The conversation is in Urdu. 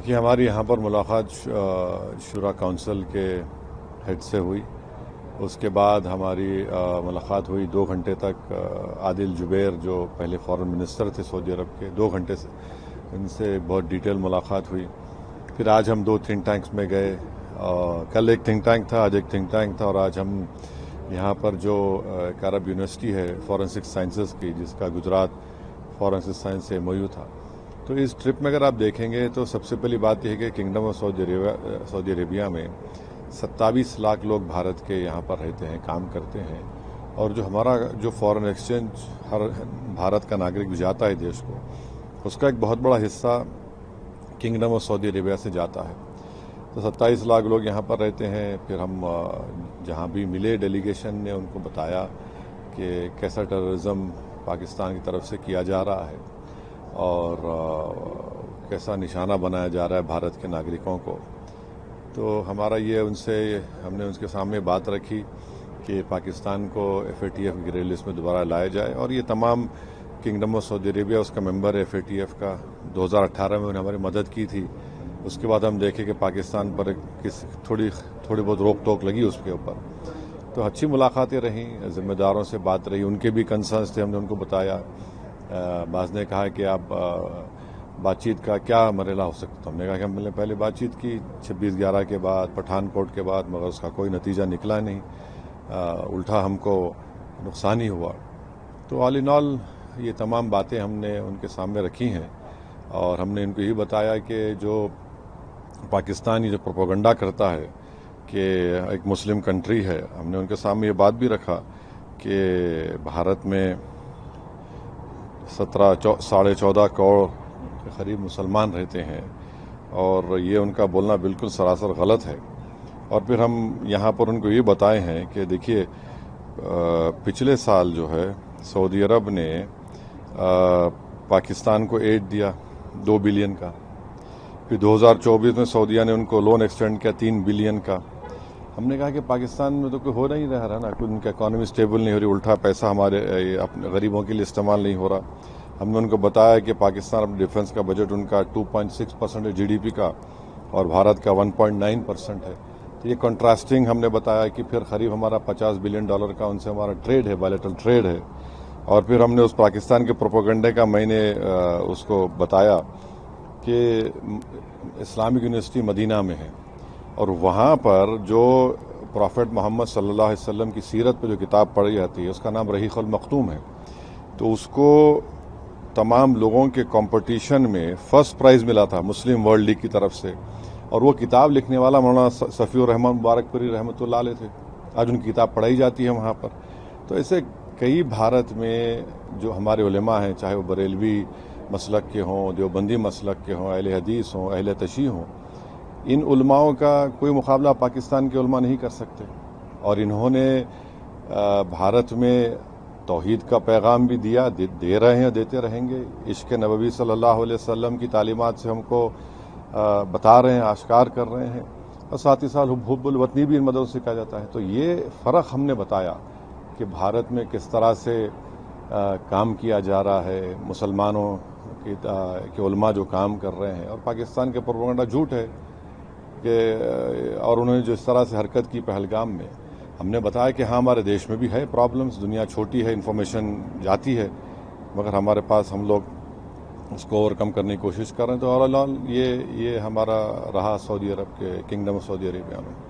دیکھیے ہماری یہاں پر ملاقات شورا کونسل کے ہیڈ سے ہوئی. اس کے بعد ہماری ملاقات ہوئی 2 گھنٹے تک عادل جبیر جو پہلے فارن منسٹر تھے سعودی عرب کے. 2 گھنٹے سے ان سے بہت ڈیٹیل ملاقات ہوئی. پھر آج ہم 2 تھنک ٹینکس میں گئے. کل ایک تھنک ٹینک تھا، آج ایک تھنک ٹینک تھا، اور آج ہم یہاں پر جو ایک عرب یونیورسٹی ہے فورنسک سائنسز کی، جس کا گجرات فورنسک سائنس سے MOU تھا. تو اس ٹرپ میں اگر آپ دیکھیں گے تو سب سے پہلی بات یہ ہے کہ کنگڈم آف سعودی عربیہ میں 27 لاکھ لوگ بھارت کے یہاں پر رہتے ہیں، کام کرتے ہیں. اور جو ہمارا جو فورن ایکسچینج ہر بھارت کا ناگرک بھی جاتا ہے دیش کو، اس کا ایک بہت بڑا حصہ کنگڈم آف سعودی عربیہ سے جاتا ہے. تو 27 لاکھ لوگ یہاں پر رہتے ہیں. پھر ہم جہاں بھی ملے ڈیلیگیشن نے ان کو بتایا کہ کیسا ٹیررزم پاکستان کی طرف سے کیا جا رہا ہے اور کیسا نشانہ بنایا جا رہا ہے بھارت کے ناگرکوں کو. تو ہمارا یہ ہم نے ان کے سامنے بات رکھی کہ پاکستان کو FATF گرے لسٹ میں دوبارہ لایا جائے. اور یہ تمام کنگڈم آف سعودی عربیہ اس کا ممبر ہے FATF کا. 2018 میں انہیں ہماری مدد کی تھی. اس کے بعد ہم دیکھیں کہ پاکستان پر تھوڑی بہت روک ٹوک لگی اس کے اوپر. تو اچھی ملاقاتیں رہیں، ذمہ داروں سے بات رہی. ان کے بھی کنسرنس تھے، ہم نے ان کو بتایا. بعض نے کہا کہ آپ بات چیت کا کیا مرحلہ ہو سکتا. ہم نے کہا کہ ہم نے پہلے بات چیت کی 26/11 کے بعد، پٹھان کوٹ کے بعد، مگر اس کا کوئی نتیجہ نکلا نہیں. الٹا ہم کو نقصان ہی ہوا. تو آل ان آل یہ تمام باتیں ہم نے ان کے سامنے رکھی ہیں. اور ہم نے ان کو یہی بتایا کہ جو پاکستان یہ جو پروپیگنڈا کرتا ہے کہ ایک مسلم کنٹری ہے، ہم نے ان کے سامنے یہ بات بھی رکھا کہ بھارت میں 14.5 کروڑ کے قریب مسلمان رہتے ہیں، اور یہ ان کا بولنا بالکل سراسر غلط ہے. اور پھر ہم یہاں پر ان کو یہ بتائے ہیں کہ دیکھیے پچھلے سال جو ہے سعودی عرب نے پاکستان کو ایڈ دیا 2 بلین کا. پھر 2024 میں سعودیہ نے ان کو لون ایکسٹینڈ کیا 3 بلین کا. ہم نے کہا کہ پاکستان میں تو کوئی ہو نہیں رہا نا، ان کی اکانومی اسٹیبل نہیں ہو رہی، الٹا پیسہ ہمارے اپنے غریبوں کے لیے استعمال نہیں ہو رہا. ہم نے ان کو بتایا کہ پاکستان اپنے ڈیفنس کا بجٹ ان کا 2.6% ہے GDP کا، اور بھارت کا 1.9% ہے. تو یہ کنٹراسٹنگ ہم نے بتایا کہ پھر قریب ہمارا $50 بلین کا ان سے ہمارا ٹریڈ ہے، بائلیٹرل ٹریڈ ہے. اور پھر ہم نے اس پاکستان کے پروپیگنڈے کا میں نے اس کو بتایا کہ اسلامک یونیورسٹی مدینہ میں ہے، اور وہاں پر جو پروفیٹ محمد صلی اللہ علیہ وسلم کی سیرت پہ جو کتاب پڑھی جاتی ہے اس کا نام رحیق المختوم ہے. تو اس کو تمام لوگوں کے کمپٹیشن میں فرسٹ پرائز ملا تھا مسلم ورلڈ لیگ کی طرف سے. اور وہ کتاب لکھنے والا مولانا صفی الرحمان مبارک پوری رحمۃ اللہ علیہ تھے. آج ان کی کتاب پڑھائی جاتی ہے وہاں پر. تو ایسے کئی بھارت میں جو ہمارے علماء ہیں، چاہے وہ بریلوی مسلک کے ہوں، دیوبندی مسلک کے ہوں، اہل حدیث ہوں، اہل تشیع ہوں، ان علماؤں کا کوئی مقابلہ پاکستان کے علماء نہیں کر سکتے. اور انہوں نے بھارت میں توحید کا پیغام بھی دیا، دے رہے ہیں، دیتے رہیں گے. عشق نبوی صلی اللہ علیہ وسلم کی تعلیمات سے ہم کو بتا رہے ہیں، آشکار کر رہے ہیں. اور ساتھ ہی ساتھ حب الوطنی بھی ان مدرسوں سے سکھایا جاتا ہے. تو یہ فرق ہم نے بتایا کہ بھارت میں کس طرح سے کام کیا جا رہا ہے، مسلمانوں کے علماء جو کام کر رہے ہیں، اور پاکستان کے پروپیگنڈا جھوٹ ہے کہ اور انہوں نے جو اس طرح سے حرکت کی پہلگام میں. ہم نے بتایا کہ ہاں ہمارے دیش میں بھی ہے پرابلمز، دنیا چھوٹی ہے، انفارمیشن جاتی ہے، مگر ہمارے پاس ہم لوگ اس کو اوور کم کرنے کی کوشش کر رہے ہیں. تو اوور آل یہ ہمارا رہا سعودی عرب کے کنگڈم آف سعودی عربیہ میں.